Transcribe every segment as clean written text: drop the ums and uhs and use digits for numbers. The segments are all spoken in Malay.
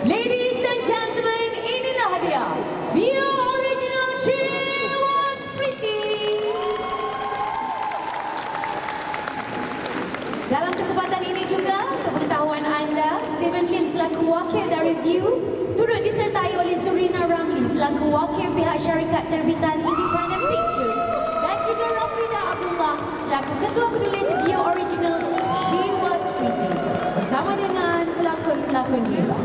Ladies and gentlemen, inilah hadiah. View original She Was Pretty. Dalam kesempatan ini juga, untuk pengetahuan anda, Stephen Lim selaku wakil dari View turut disertai oleh Surina Ramli selaku wakil pihak syarikat terbitan Independent Pictures dan juga Rafida Abdullah selaku ketua penulis View original She Was Pretty bersama dengan pelakon-pelakon hebat.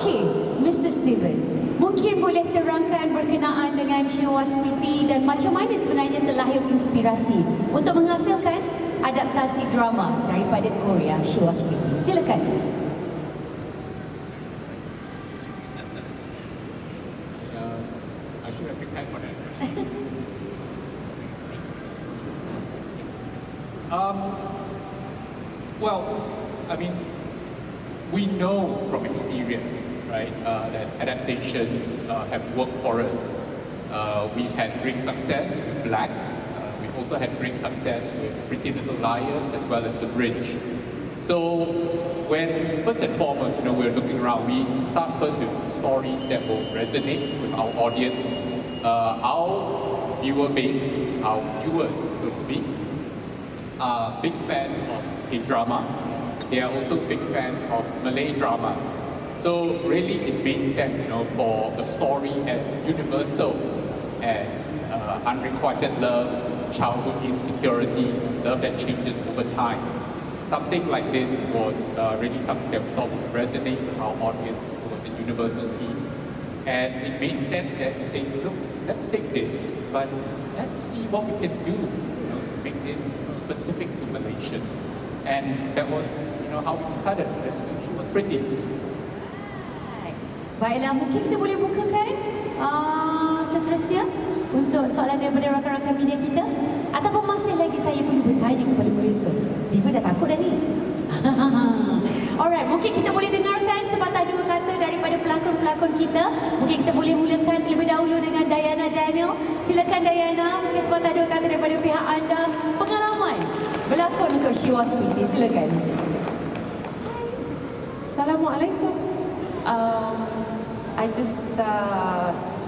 Okey, Mr. Stephen, mungkin boleh terangkan berkenaan dengan She Was Pretty dan macam mana sebenarnya terlahir inspirasi untuk menghasilkan adaptasi drama daripada Korea She Was Pretty. Silakan. I should have picked time for that. Well, I mean, we know from experience, right, that adaptations have worked for us. We had great success with Black. We also had great success with Pretty Little Liars as well as The Bridge. So, when first and foremost, we're looking around, we start first with stories that will resonate with our audience, our viewer base, our viewers, so to speak, are big fans of K-drama. They are also big fans of Malay dramas. So really it made sense, for a story as universal as unrequited love, childhood insecurities, love that changes over time. Something like this was really something that we thought would resonate with our audience. It was a universal theme. And it made sense that we say, look, let's take this, but let's see what we can do, to make this specific to Malaysians. And that was, how we decided, let's do She Was Pretty. Baiklah, mungkin kita boleh bukakan seterusnya untuk soalan daripada rakan-rakan media kita, ataupun masih lagi saya perlu bertanya kepada mereka. Stephen dah takut dah ni. Alright, mungkin kita boleh dengarkan sepatah dua kata daripada pelakon-pelakon kita. Mungkin kita boleh mulakan terlebih dahulu dengan Danielle. Silakan Diana, mungkin sepatah dua kata daripada pihak anda, pengalaman berlakon untuk She Was Pretty. Silakan. Assalamualaikum. I just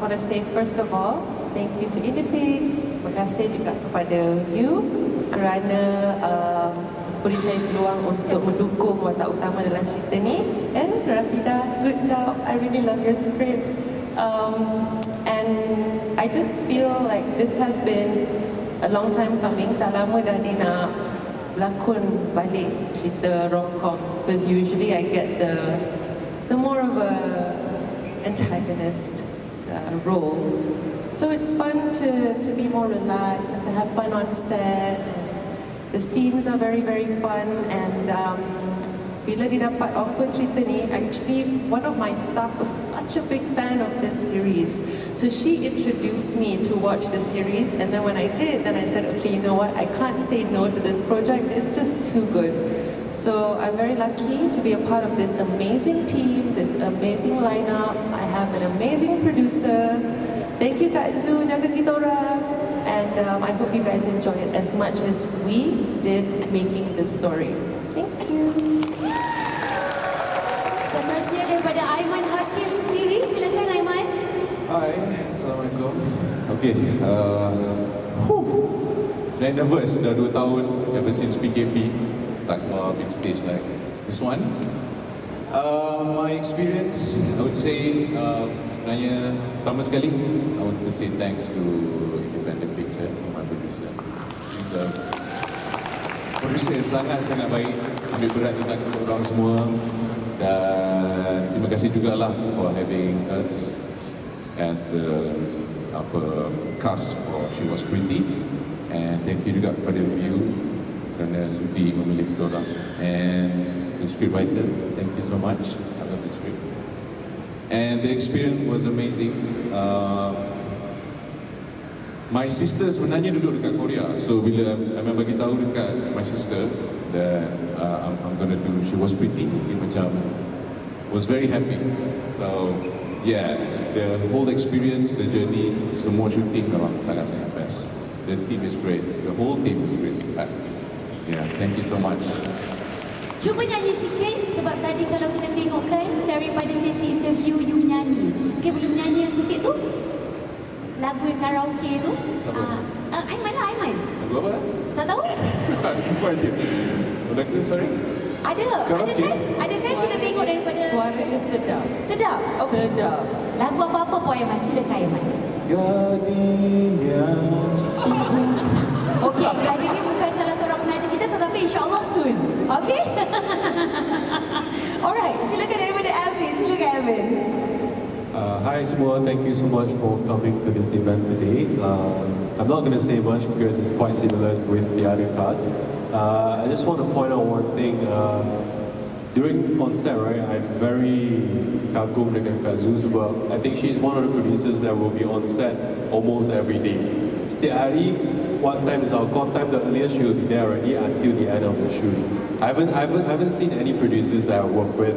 want to say first of all, thank you to Indepix. Terima kasih juga kepada you kerana beri saya peluang untuk mendukung watak utama dalam cerita ni. And Rafida, good job. I really love your script. And I just feel like this has been a long time coming. Tak lama dah dia nak lakon balik cerita rom-com, because usually I get the more of a antagonist roles. So it's fun to be more relaxed and to have fun on set. The scenes are very, very fun, and bila dia dapat offer cerita ni, actually one of my staff was such a big fan of this series. So she introduced me to watch the series, and then when I did, then I said, okay, you know what, I can't say no to this project, it's just too good. So I'm very lucky to be a part of this amazing team, this amazing lineup. I have an amazing producer. Thank you Kak Zu, jaga kita orang. And I hope you guys enjoy it as much as we did making this story. Thank you. Seterusnya daripada Aiman Hakim sendiri. Silakan Aiman. Hai, Assalamualaikum. Okay, dah nervous dah 2 tahun ever since PKP. Tak keluar big stage like this one. My experience, I would say, sebenarnya pertama sekali, I want to say thanks to Independent Picture, my producer. He's a producer yang sangat-sangat baik, ambil berat dengan orang semua. Dan terima kasih jugalah for having us as the cast for She Was Pretty. And thank you juga kepada View kerana sudi memilih produk. And the scriptwriter, thank you so much. I love the script. And the experience was amazing. My sister sebenarnya duduk dekat Korea. So bila Aiman bagi tahu dekat my sister that I'm gonna do She Was Pretty, dia macam was very happy. So yeah, the whole experience, the journey, semua shooting memang sangat-sangat best. The team is great. The whole team is great. Yeah, thank you so much. Cuba nyanyi sikit sebab tadi kalau sila view you nyanyi. Okay, boleh menyanyi yang sikit tu? Lagu yang karaoke tu? Siapa? Aiman lah, Aiman. Lagu apa? Tak tahu? Lupa aja. Lagu sorry? Ada Karaoke? kan? Ada kan kita tengok daripada... Suara dia sedap. Sedap? Okay. Sedap. Lagu apa-apa pun Aiman, silakan Aiman. Gading yang sungguh. Okey, Gading ni bukan salah seorang penaja kita tetapi insyaAllah soon. Okey? Alright, silakan daripada Alvin. Silakan Alvin. Hi semua, thank you so much for coming to this event today. I'm not going to say much because it's quite similar with the other cast. I just want to point out one thing. During on set, right, I'm very kagum dengan Kak Zu sebab I think she's one of the producers that will be on set almost every day. Setiap hari, what time is our call time? The earliest she will be there already until the end of the shoot. I haven't seen any producers that I work with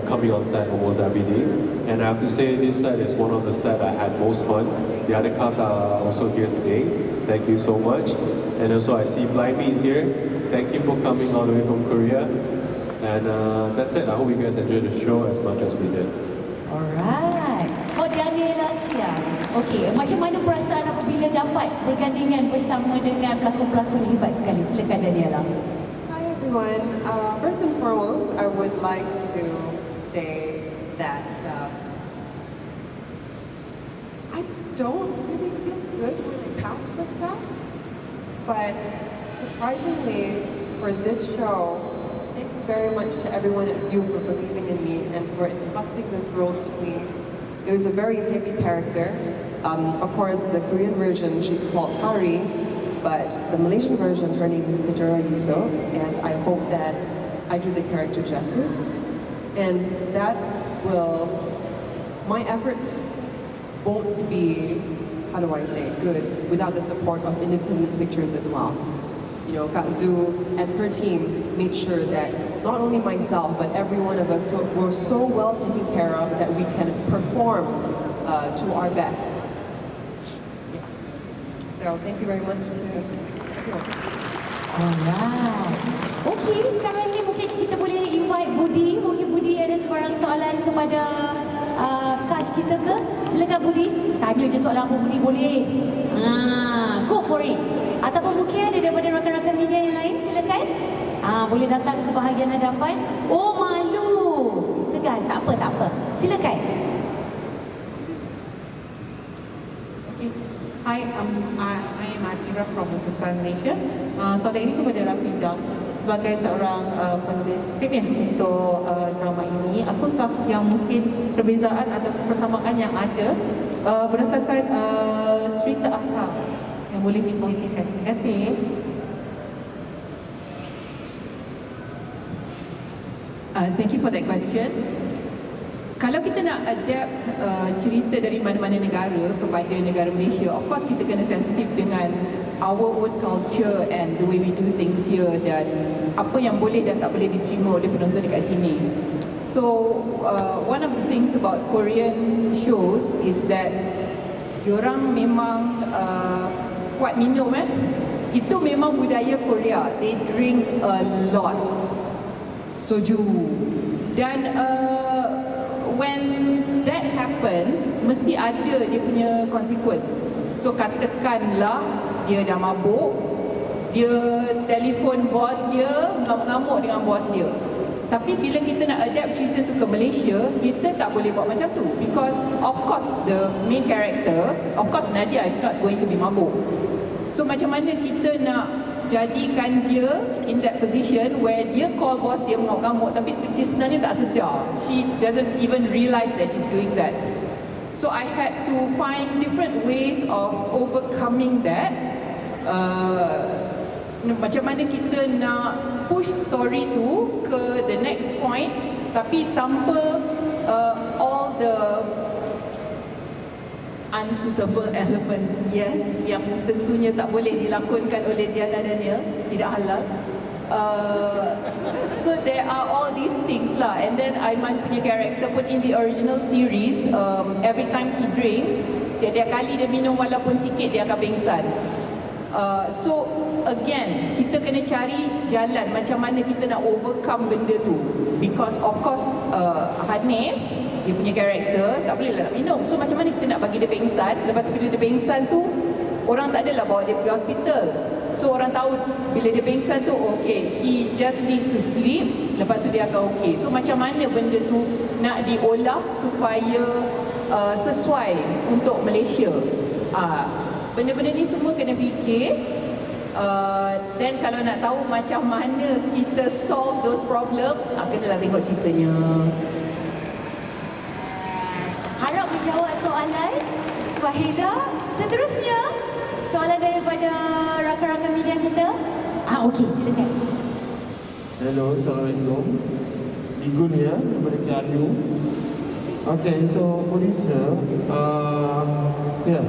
coming on set almost every day. And I have to say, this set is one of the sets I had most fun. The other cast are also here today. Thank you so much. And also, I see Blimey is here. Thank you for coming all the way from Korea. And that's it. I hope you guys enjoyed the show as much as we did. Alright. For Daniella siang. Okey, macam mana perasaan apabila dapat bergandingan bersama dengan pelakon-pelakon hebat sekali? Silakan Daniella. Hi everyone. First and foremost, I would like to say that I don't really feel good when I pass for stuff, but surprisingly for this show, thank you very much to everyone at you for believing in me and for entrusting this role to me. It was a very heavy character. Of course, the Korean version, she's called Hari, but the Malaysian version, her name is Kejora Yuso, and I hope that I do the character justice. And that will, my efforts won't be, how do I say, good without the support of independent pictures as well. You know, Kak Zu and her team made sure that not only myself, but every one of us were so well taken care of that we can perform to our best. Yeah. So thank you very much to everyone. Alright. Okey, sekarang ni mungkin kita boleh invite Budi. Mungkin Budi ada sebarang soalan kepada cast kita ke? Silakan Budi. Tanya je soalan apa Budi boleh. Go for it. Ataupun mungkin ada daripada rakan-rakan media yang lain, silakan. Boleh datang ke bahagian hadapan. Oh, malu. Segan, tak apa, tak apa. Silakan. Okay. Hi, I am Akira from Pakistan, Malaysia. Soalan ini kepada Rafida. Sebagai seorang penulis skrip untuk drama ini, apakah yang mungkin perbezaan atau persamaan yang ada berdasarkan cerita asal yang boleh dikongsikan? Terima kasih. Thank you for that question. Kalau kita nak adapt cerita dari mana-mana negara kepada negara Malaysia, of course kita kena sensitif dengan our own culture and the way we do things here dan apa yang boleh dan tak boleh diterima oleh penonton dekat sini. So, one of the things about Korean shows is that diorang memang kuat minum Itu memang budaya Korea. They drink a lot. Soju. Dan when that happens, mesti ada dia punya consequence. So katakanlah dia dah mabuk, dia telefon bos dia, ngamuk-ngamuk dengan bos dia. Tapi bila kita nak adapt cerita tu ke Malaysia, kita tak boleh buat macam tu. Because of course the main character, of course Nadia is not going to be mabuk. So macam mana kita nak jadikan dia in that position where dia call bos dia mengamuk-ngamuk tapi dia sebenarnya tak sedar. She doesn't even realise that she's doing that. So I had to find different ways of overcoming that. Macam mana kita nak push story tu ke the next point tapi tanpa all the unsuitable elements, yes, yang tentunya tak boleh dilakonkan oleh Diana Danielle, tidak halal. So there are all these things lah. And then Aiman punya character pun in the original series, every time he drinks, tiap-tiap kali dia minum walaupun sikit dia akan pingsan. So again, kita kena cari jalan macam mana kita nak overcome benda tu. Because of course Hanif dia punya karakter tak boleh lah nak minum. So macam mana kita nak bagi dia pengsan, lepas tu bila dia pengsan tu orang tak adalah bawa dia pergi hospital. So orang tahu bila dia pengsan tu okay, he just needs to sleep, lepas tu dia akan okay. So macam mana benda tu nak diolah supaya sesuai untuk Malaysia. Benda-benda ni semua kena fikir. Dan kalau nak tahu macam mana kita solve those problems, kenalah tengok ceritanya. Harap menjawab soalan Wahida. Seterusnya, soalan daripada rakan-rakan media kita. Okey, silakan. Hello, Assalamualaikum. Igun ya, daripada KRU. Okey, untuk producer, ya.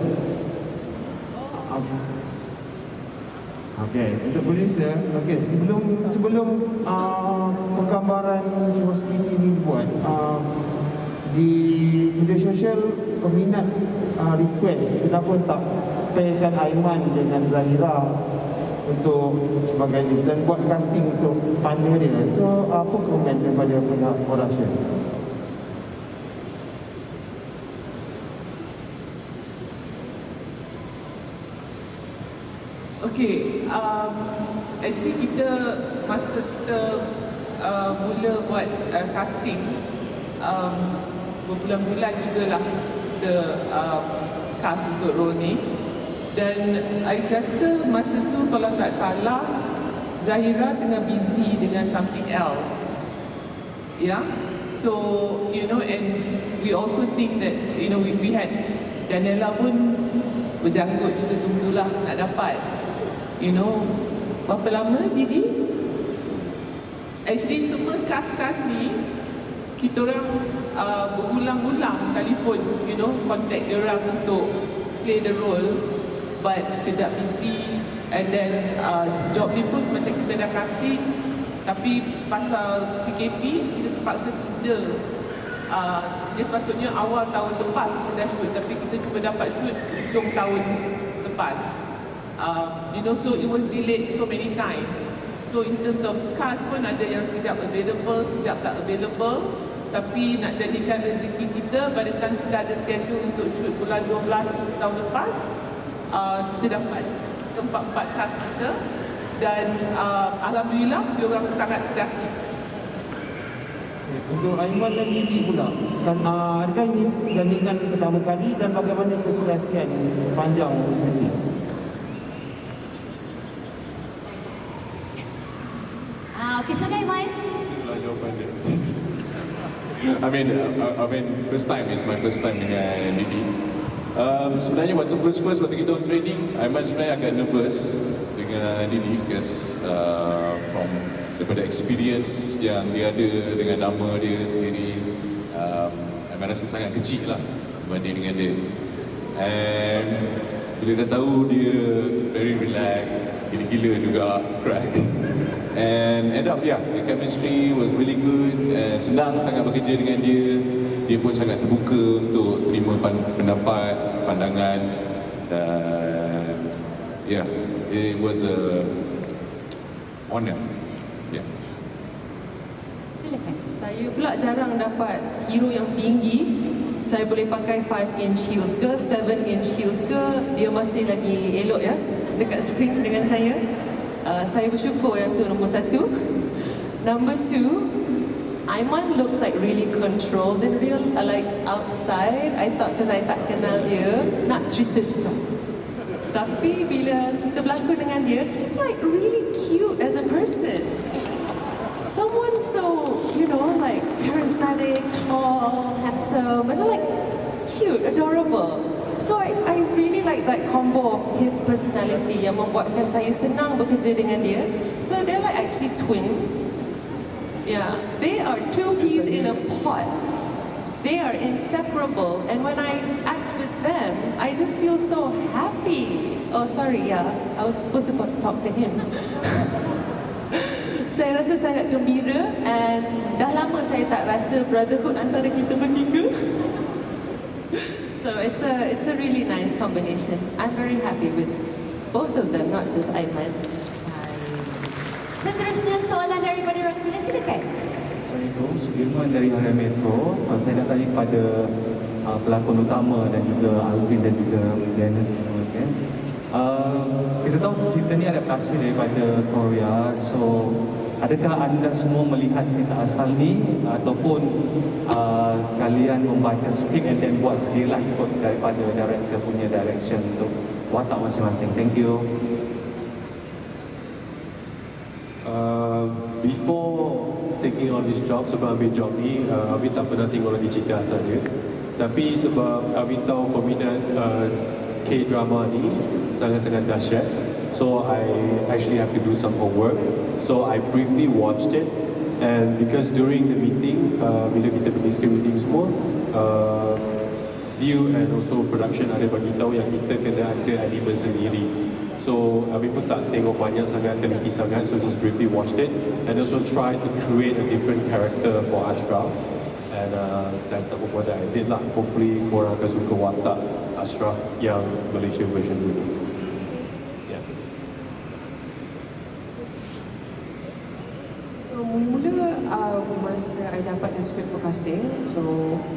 Okey, untuk producer, okey, sebelum penggambaran sebuah speaking ini dibuat, di media sosial peminat request kenapa tak pairkan Aiman dengan Zahira untuk sebagai list dan buat casting untuk partner dia. So apa komen daripada pihak production? Okay, actually kita masa kita mula buat casting, berbulan-bulan jugalah kita cast untuk role ni. Dan I rasa masa tu kalau tak salah Zahira tengah busy dengan something else. Yeah, so you know, and we also think that you know we had Daniella pun berjanggut juga tunggulah nak dapat. You know, berapa lama Didi? Actually semua cast-cast ni kita orang berulang-ulang telefon, you know, contact dia orang untuk play the role, but kejap busy, and then job ni pun macam kita dah casting, tapi pasal PKP kita terpaksa tunda. Dia sepatutnya awal tahun lepas kita dah shoot, tapi kita cuba dapat shoot hujung tahun lepas. You know, so it was delayed so many times. So in terms of cast pun ada yang sekejap available, sekejap tak available. Tapi nak jadikan rezeki kita, pada time kita ada schedule untuk shoot bulan 12 tahun lepas, kita dapat keempat-empat cast kita. Dan Alhamdulillah, dia orang sangat sedasi. Untuk Aiman dan Didi pula, adakah ini jadikan pertama kali dan bagaimana keserasian panjang sendiri? Okey, silakan Aiman. Jawapan dia. I mean, first time is my first time dengan Didi. Sebenarnya waktu waktu kita on training, Aiman sebenarnya agak nervous dengan Didi because from daripada experience yang dia ada dengan nama dia sendiri, Aiman rasa sangat kecil lah berbanding dengan dia. And bila dah tahu dia very relaxed, gila-gila juga, crack. And end up, yeah, the chemistry was really good and senang sangat bekerja dengan dia. Dia pun sangat terbuka untuk terima pendapat, pandangan, dan yeah, it was a honor. Yeah. Silakan. Saya pula jarang dapat hero yang tinggi. Saya boleh pakai 5-inch heels ke, 7-inch heels ke, dia masih lagi elok ya dekat screen dengan saya. Saya bersyukur yang tu nombor satu. Number two, Aiman looks like really controlled in real, like outside. I thought because I tak kenal dia, nak cerita juga. Tapi bila kita berlakon dengan dia, he's like really cute as a person. Someone so, you know, like charismatic, tall, handsome, and like cute, adorable. So I really like that combo of his personality yang membuatkan saya senang bekerja dengan dia. So they're like actually twins. Yeah, they are two peas in a pod. They are inseparable, and when I act with them, I just feel so happy. Oh, sorry, yeah, I was supposed to talk to him. Saya rasa sangat gembira, and dah lama saya tak rasa brotherhood antara kita bertiga. So it's a really nice combination. I'm very happy with both of them, not just Aiman. Seterusnya soalan daripada rakan media, silakan. So Assalamualaikum, Sudirman dari Harian Metro. Saya nak tanya kepada pelakon utama dan juga Alvin dan juga Danielle. Kan? Kita tahu cerita ni adaptasi daripada Korea. So, adakah anda semua melihat cerita asal ni ataupun kalian membaca skrip and then buat sendirilah ikut daripada director punya direction untuk watak masing-masing? Thank you. Before taking on this job, sebelum ambil job ni, Alvin tak pernah tengok lagi cerita asal dia. Tapi sebab Alvin tahu peminat K-drama ni sangat-sangat dahsyat, so I actually have to do some homework. So I briefly watched it, and because during the meeting, bila kita pergi script reading semua, view and also production ada bagi tahu yang kita kena ada element sendiri. So Alvin pun tak tengok banyak sangat, teliti sangat, so just briefly watched it and also try to create a different character for Ashraf, and that's the what that I did lah. Hopefully korang akan suka watak Ashraf yang Malaysia version dulu. Yeah. So mula-mula masa I dapat the script for casting, so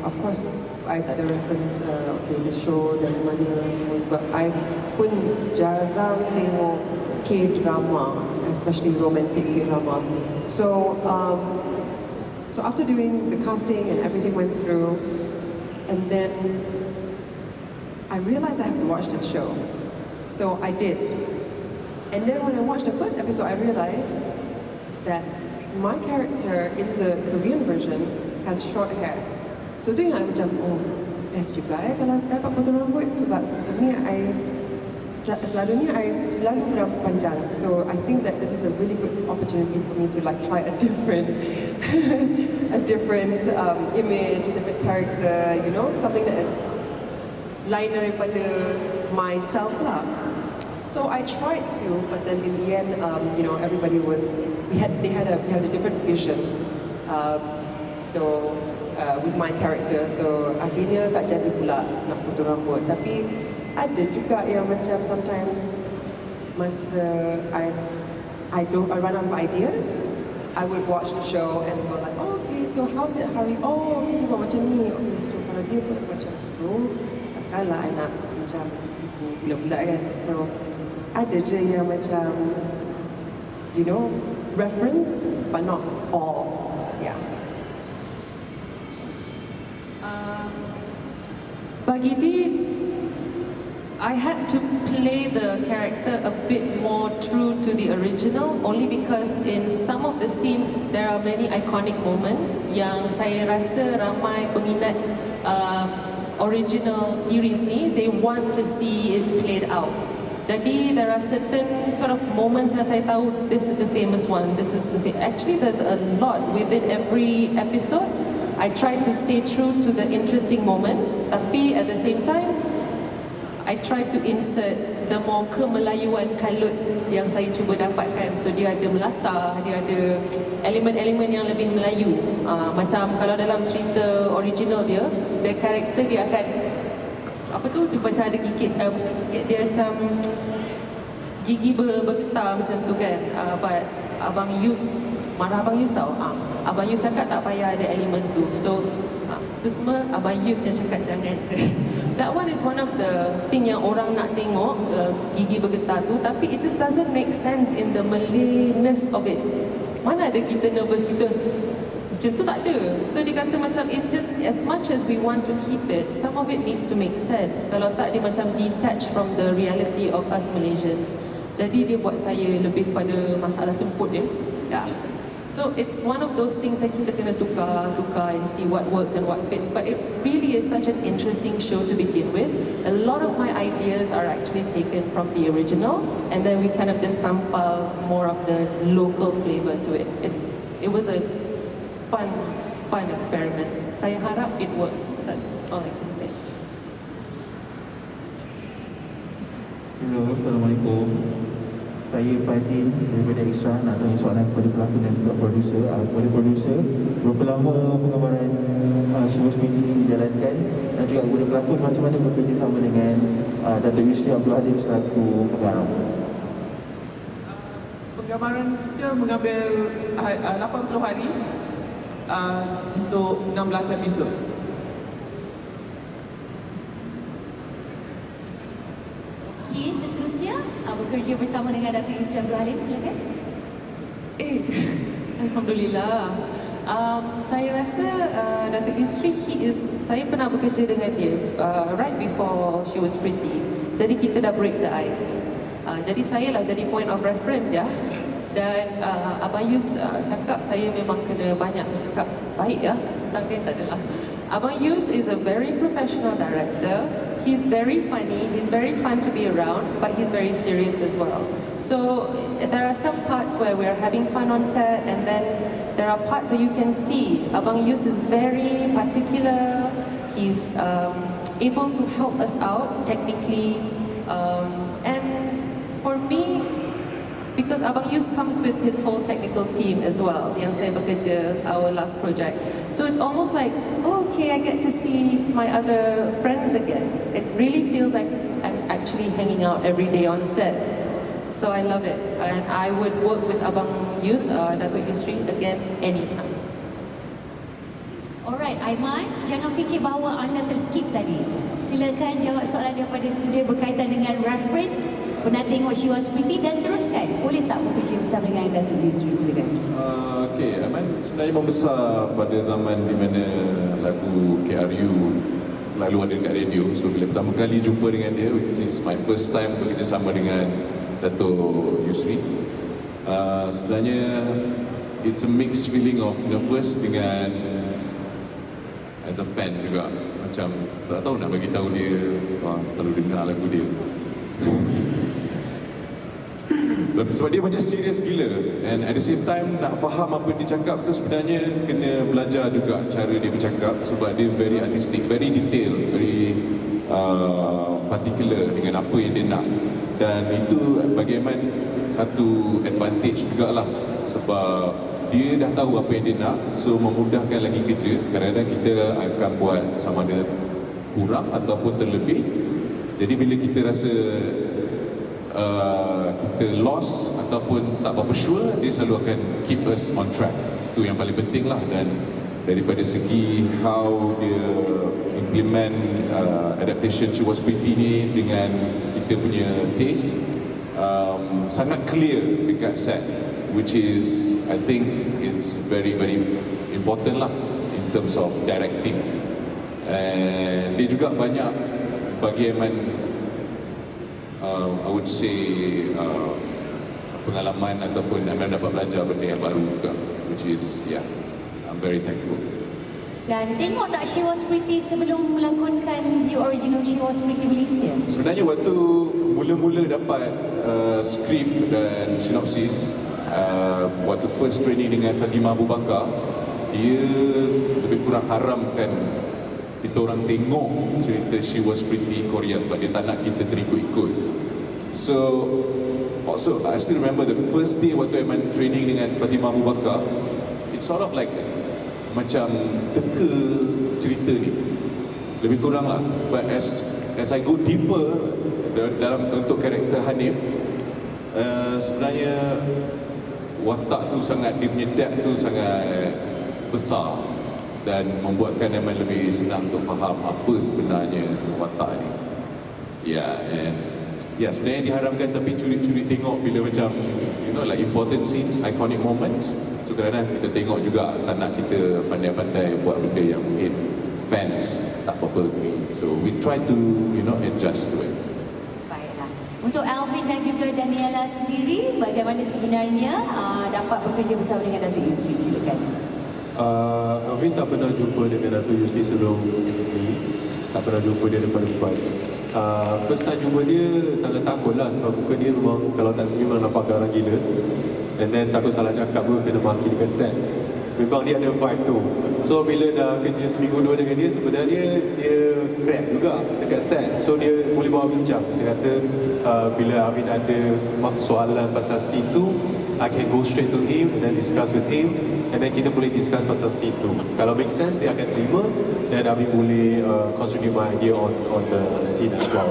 of course I tak ada reference okay, this show dari mana semua, sebab I pun jarang tengok K-drama, especially romantic K-drama. So so after doing the casting and everything went through, and then I realized I have to watch this show. So I did. And then when I watched the first episode, I realized that my character in the Korean version has short hair. So tu yang I macam, oh, best juga kalau dapat potong rambut, sebab selalunya I selalu berambut panjang. So I think that this is a really good opportunity for me to like try a different image, a different character, you know, something that is lain daripada myself lah. So I tried to, but then in the end, you know, everybody was, we had a different vision. With my character, so akhirnya tak jadi pula nak potong rambut. Tapi ada juga yang macam sometimes masa I run out of ideas, I would watch the show and go like, oh, okay, so how did Harry, oh, okay, dia buat macam ni, okay, so kalau dia buat macam tu, takkanlah I nak macam bulat-bulat kan. So ada je yang macam, you know, reference but not all. Yeah. Bagi Dee, I had to play the character a bit more true to the original, only because in some of the scenes there are many iconic moments yang saya rasa ramai peminat original series ni, they want to see it played out. Jadi there are certain sort of moments yang saya tahu this is the famous one, this is the actually there's a lot within every episode. I try to stay true to the interesting moments, tapi at the same time, I try to insert the more kemelayuan kalut yang saya cuba dapatkan. So dia ada melata, dia ada elemen-elemen yang lebih Melayu. Macam kalau dalam cerita original dia, the character dia akan apa tu, dia macam ada gigit, dia macam gigi bergetar macam tu kan. But Abang Yus, marah Abang Yus tau. Abang Yus cakap tak payah ada elemen tu. So tu semua Abang Yus yang cakap jangan. That one is one of the thing yang orang nak tengok, gigi bergetar tu, tapi it just doesn't make sense in the Malayness of it. Mana ada kita nervous kita macam tu, tak ada. So dia kata macam it just, as much as we want to keep it, some of it needs to make sense. Kalau tak, dia macam detached from the reality of us Malaysians. Jadi dia buat saya lebih pada masalah semput dia. Yeah. So it's one of those things that kita kena tukar and see what works and what fits. But it really is such an interesting show to begin with. A lot of my ideas are actually taken from the original, and then we kind of just tampal more of the local flavor to it. It was a fun experiment. Saya harap it works. That's all I can say. Hello, Assalamualaikum. Saya Fadil daripada Extra, nak tanya soalan kepada pelakon dan juga produser. Kepada produser, berapa lama penggambaran Shiwas Meeting ini dijalankan, dan juga kepada pelakon, macam mana bekerjasama dengan Datuk Yusri Abdul Halim selaku pengarah? Penggambaran kita mengambil 80 hari. untuk 16 episod. Okey, seterusnya bekerja bersama dengan Datuk Yusri Abdul Halim, silakan. Alhamdulillah. Saya rasa Datuk Yusri, saya pernah bekerja dengan dia right before she was pretty. Jadi kita dah break the ice. Jadi saya lah jadi point of reference ya. Dan Abang Yus cakap saya memang kena banyak bercakap baik ya. Tapi tak adalah. Abang Yus is a very professional director. He's very funny, he's very fun to be around, but he's very serious as well. So there are some parts where we're having fun on set, and then there are parts where you can see Abang Yus is very particular. He's able to help us out technically, and for me, because Abang Yus comes with his whole technical team as well, yang saya bekerja our last project. So it's almost like, oh, okay, I get to see my other friends again. It really feels like I'm actually hanging out every day on set. So I love it, and I would work with Abang Yus, Datuk Yusri again anytime. Alright, Aiman, jangan fikir bahawa anda terskip tadi. Silakan jawab soalan daripada studio berkaitan dengan reference. Pernah tengok She Was Pretty dan teruskan. Boleh tak bekerja bersama dengan Datuk Yusri, silakan. Okay, Aiman sebenarnya membesar pada zaman di mana lagu KRU lalu ada dekat radio. So bila pertama kali jumpa dengan dia, which is my first time bekerja sama dengan Datuk Yusri, sebenarnya it's a mixed feeling of nervous dengan as a fan juga. Macam tak tahu nak bagi tahu dia, selalu dengar lagu dia. Sebab dia macam serius gila, and at the same time nak faham apa dia cakap tu sebenarnya kena belajar juga cara dia bercakap, sebab dia very artistic, very detail, very particular dengan apa yang dia nak. Dan itu bagi Aiman satu advantage jugalah, sebab dia dah tahu apa yang dia nak, so memudahkan lagi kerja. Kadang-kadang kita akan buat sama ada kurang ataupun terlebih. Jadi bila kita rasa kita lost ataupun tak berapa sure, dia selalu akan keep us on track. Itu yang paling penting lah. Dan daripada segi how dia implement adaptation She Was Pretty ni dengan kita punya taste, sangat clear dekat set, which is I think it's very important lah in terms of directing. And dia juga banyak bagi Aiman I would say pengalaman ataupun Aiman dapat belajar benda yang baru juga, which is I'm very thankful. Dan tengok tak She Was Pretty sebelum melakonkan the original She Was Pretty Malaysia? Sebenarnya waktu mula-mula dapat skrip dan sinopsis, waktu first training dengan Fatimah Abu Bakar, dia lebih kurang haramkan kita orang tengok cerita She Was Pretty Korea sebab dia tak nak kita terikut-ikut. So also I still remember the first day waktu Aiman training dengan Fatimah Abu Bakar, it's sort of like macam teka cerita ni lebih kurang lah. But as I go deeper dalam untuk karakter Hanif, sebenarnya watak tu sangat, dia punya depth tu sangat besar dan membuatkan Aiman lebih senang untuk faham apa sebenarnya watak ni. And sebenarnya diharamkan, tapi curi-curi tengok bila macam like important scenes, iconic moments. So kadang-kadang kita tengok juga, tak nak kita pandai-pandai buat benda yang mungkin fans tak apa-apa ni. So we try to adjust to it. Baiklah. Untuk Alvin dan juga Daniella sendiri, bagaimana sebenarnya dapat bekerja bersama dengan Datuk Yusri, silakan. Alvin tak pernah jumpa dengan Datuk Yusri sebelum ni. Tak pernah jumpa dia depan-depan. First time jumpa dia sangat takut lah, sebab muka dia memang kalau tak senyum memang nampak garang gila. And then takut salah cakap pun kena maki dekat set. Memang dia ada vibe tu. So bila dah kerja seminggu dua dengan dia, sebenarnya dia crack juga dekat set. So dia boleh bawa bincang. Saya kata bila Alvin ada soalan pasal scene tu, I can go straight to him and then discuss with him, and then kita boleh discuss pasal scene tu. Kalau make sense, dia akan terima, dan Alvin boleh contribute my idea on the scene as well.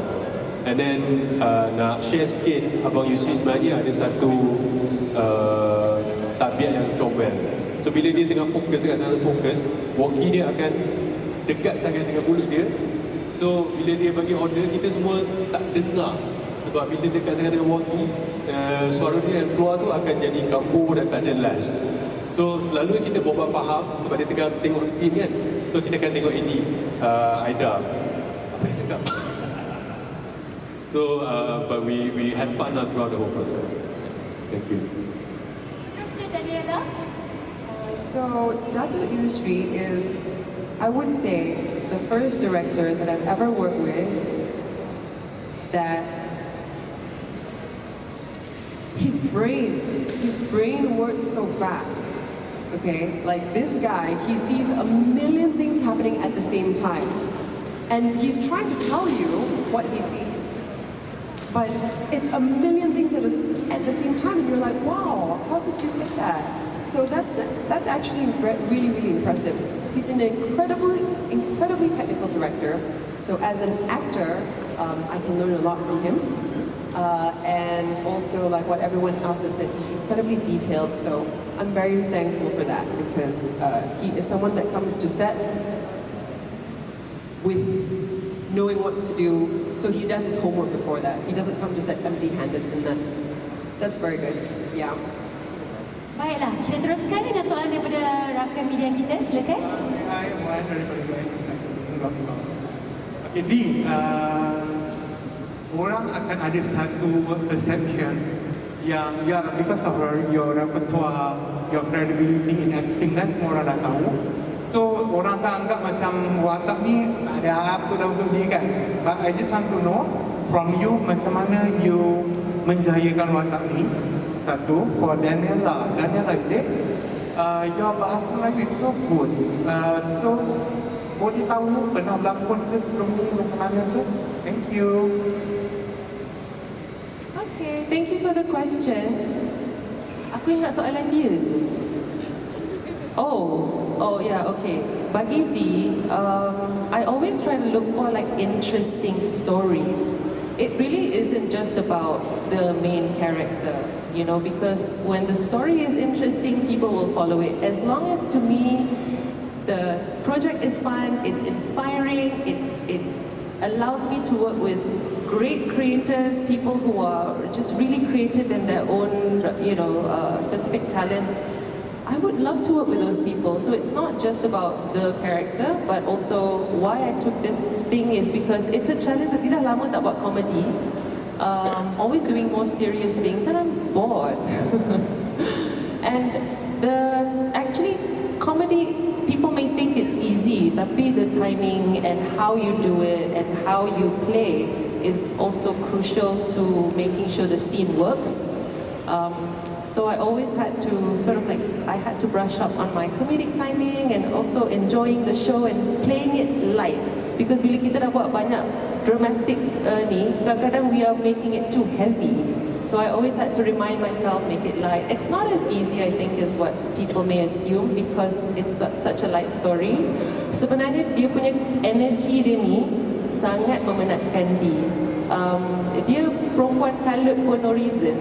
And then nak share sikit, Abang Yusri sebenarnya ada satu tabiat yang comel. So bila dia tengah fokus kat sana, walkie dia akan dekat sangat dengan mulut dia. So bila dia bagi order, kita semua tak dengar. Sebab bila dekat sangat dengan walkie, suara dia yang keluar tu akan jadi kabur dan tak jelas. So selalu kita buat faham sebab dia tengah tengok skrin kan. So kita akan tengok ini, Aida, apa dia cakap? So but we had fun throughout the whole process. Thank you. Sister Daniella. So Dato' Yusri is, I would say, the first director that I've ever worked with that his brain works so fast. Okay, like this guy, he sees a million things happening at the same time, and he's trying to tell you what he sees, but it's a million things that is at the same time, and you're like, wow, how did you get that? So that's actually really, really impressive. He's an incredibly technical director. So as an actor, I can learn a lot from him. And also, like what everyone else has said, he's incredibly detailed. So I'm very thankful for that because he is someone that comes to set with knowing what to do. So he does his homework before that. He doesn't come to set empty-handed, and that's very good. Yeah. Baiklah, kita teruskan dengan soalan daripada rakan media kita, silakan. Hai, Aiman daripada UNTUK. Okay, Di, orang akan ada satu perception yang because of your repertoire, your credibility in acting kan, semua orang dah tahu. So, orang dah anggap macam watak ni tak ada apa dah untuk dia kan. But I just want to know from you, macam mana you menjayakan watak ni. Satu, for Daniella, is it? Your bahasa Melayu is so good. So, boleh tahu pernah berlakon ke sebelum ni macam mana tu? Thank you. Okay, thank you for the question. Aku ingat soalan dia tu. Oh yeah, okay. Bagi Dee, I always try to look for like interesting stories. It really isn't just about the main character, you know, because when the story is interesting, people will follow it. As long as, to me, the project is fun, it's inspiring, it allows me to work with great creators, people who are just really creative in their own, you know, specific talents. I would love to work with those people. So it's not just about the character, but also why I took this thing is because it's a challenge. Tidak lama tak buat comedy, always doing more serious things, and I'm bored. And actually comedy, people may think it's easy, tapi the timing and how you do it and how you play is also crucial to making sure the scene works. So I always had to sort of like, I had to brush up on my comedic timing and also enjoying the show and playing it light. Because bila kita dah buat banyak dramatic ni, kadang-kadang we are making it too heavy. So I always had to remind myself, make it light. It's not as easy, I think, as what people may assume because it's such a light story. Sebenarnya dia punya energy dia ni sangat memenatkan dia. Dia perempuan kalut for no reason.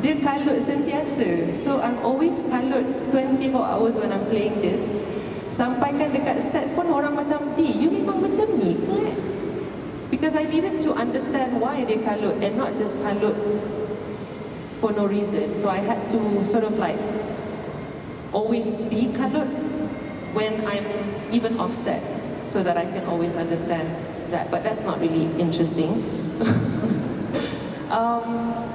Dia kalut sentiasa. So I'm always kalut 24 hours when I'm playing this. Sampai kan dekat set pun orang macam, you memang macam ni ke? Because I needed to understand why dia kalut and not just kalut for no reason. So I had to sort of like always be kalut when I'm even offset so that I can always understand that. But that's not really interesting.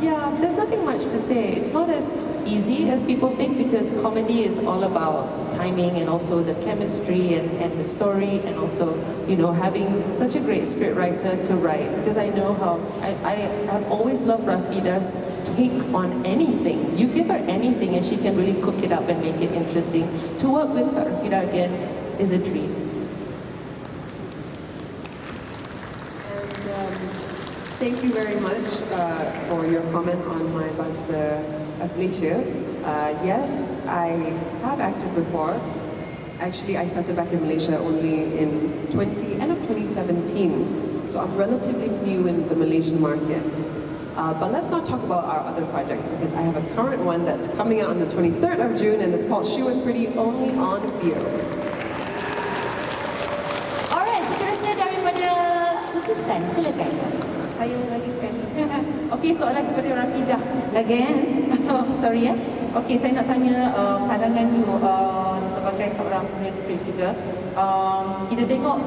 Yeah, there's nothing much to say. It's not as easy as people think because comedy is all about timing and also the chemistry and the story and also, you know, having such a great scriptwriter to write because I know how, I have always loved Rafida's take on anything. You give her anything and she can really cook it up and make it interesting. To work with Rafida again is a dream. Thank you very much for your comment on my bahasa Malaysia. Yes, I have acted before. Actually, I started back in Malaysia only in end of 2017. So I'm relatively new in the Malaysian market. But let's not talk about our other projects because I have a current one that's coming out on the 23rd of June and it's called She Was Pretty Only on View. Alright, seterusnya daripada utusan, silakan. Saya lagi sekali. Okey, soalan kepada Rafidah. Again. Sorry ya. Okey, saya nak tanya pandangan you sebagai seorang penulis skrip juga. Kita tengok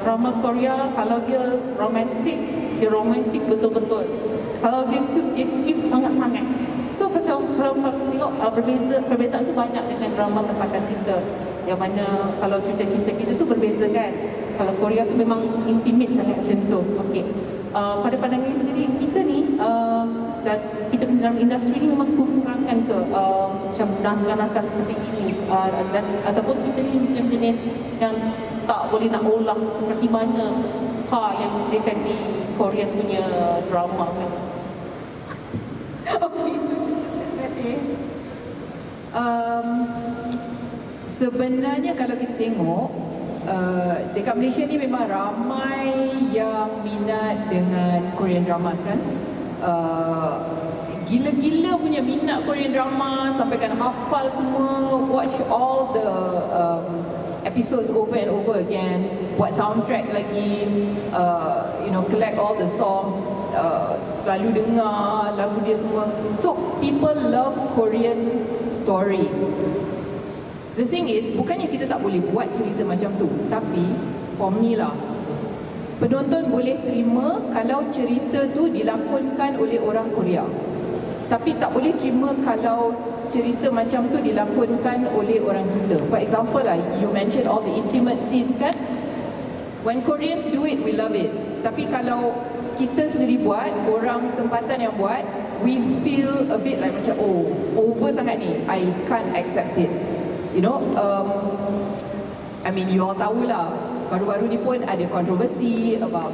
drama Korea, kalau dia romantik betul-betul. Kalau dia cute sangat-sangat. So macam kalau tengok perbezaan tu banyak dengan drama tempatan kita. Yang mana kalau cerita cinta kita tu berbeza kan. Kalau Korea tu memang intimate sangat macam tu. Okey. Pada pandangan you sendiri, kita ni dan kita dalam industri ni memang kekurangan ke macam naskah-naskah seperti ini dan ataupun kita ni macam jenis yang tak boleh nak olah seperti mana yang disediakan di Korean punya drama kan. Okey, terima kasih. Sebenarnya kalau kita tengok dekat Malaysia ni memang ramai yang minat dengan Korean dramas kan. Gila-gila punya minat Korean drama sampai kan hafal semua, watch all the episodes over and over again, buat soundtrack lagi, collect all the songs, selalu dengar lagu dia semua. So people love Korean stories. The thing is, bukannya kita tak boleh buat cerita macam tu, tapi for me lah, penonton boleh terima kalau cerita tu dilakonkan oleh orang Korea. Tapi tak boleh terima kalau cerita macam tu dilakonkan oleh orang kita. For example lah, you mentioned all the intimate scenes kan. When Koreans do it, we love it. Tapi kalau kita sendiri buat, orang tempatan yang buat, we feel a bit like macam, oh, over sangat ni, I can't accept it. You know, I mean, you all tahulah, baru-baru ni pun ada kontroversi about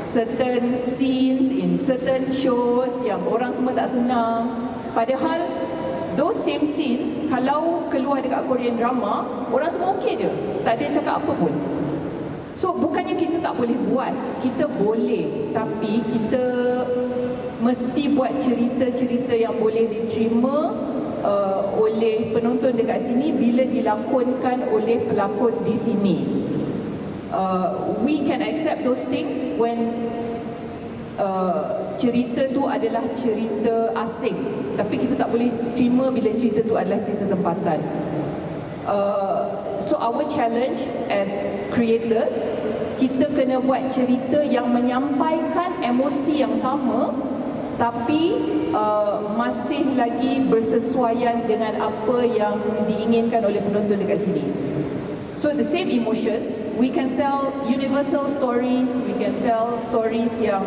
certain scenes in certain shows yang orang semua tak senang. Padahal those same scenes kalau keluar dekat Korean drama, orang semua okey je, tak ada cakap apa pun. So bukannya kita tak boleh buat, kita boleh, tapi kita mesti buat cerita-cerita yang boleh diterima oleh penonton dekat sini bila dilakonkan oleh pelakon di sini. We can accept those things when cerita tu adalah cerita asing, tapi kita tak boleh terima bila cerita tu adalah cerita tempatan. So our challenge as creators, kita kena buat cerita yang menyampaikan emosi yang sama, tapi masih lagi bersesuaian dengan apa yang diinginkan oleh penonton dekat sini. So the same emotions, we can tell universal stories, we can tell stories yang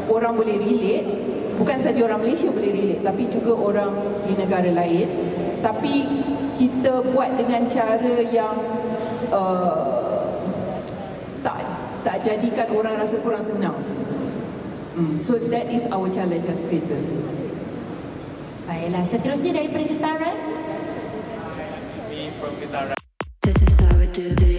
orang boleh relate. Bukan saja orang Malaysia boleh relate, tapi juga orang di negara lain. Tapi kita buat dengan cara yang tak jadikan orang rasa kurang senang. So that is our challenge as creators. Baiklah, seterusnya daripada Getaran. This is how we do this.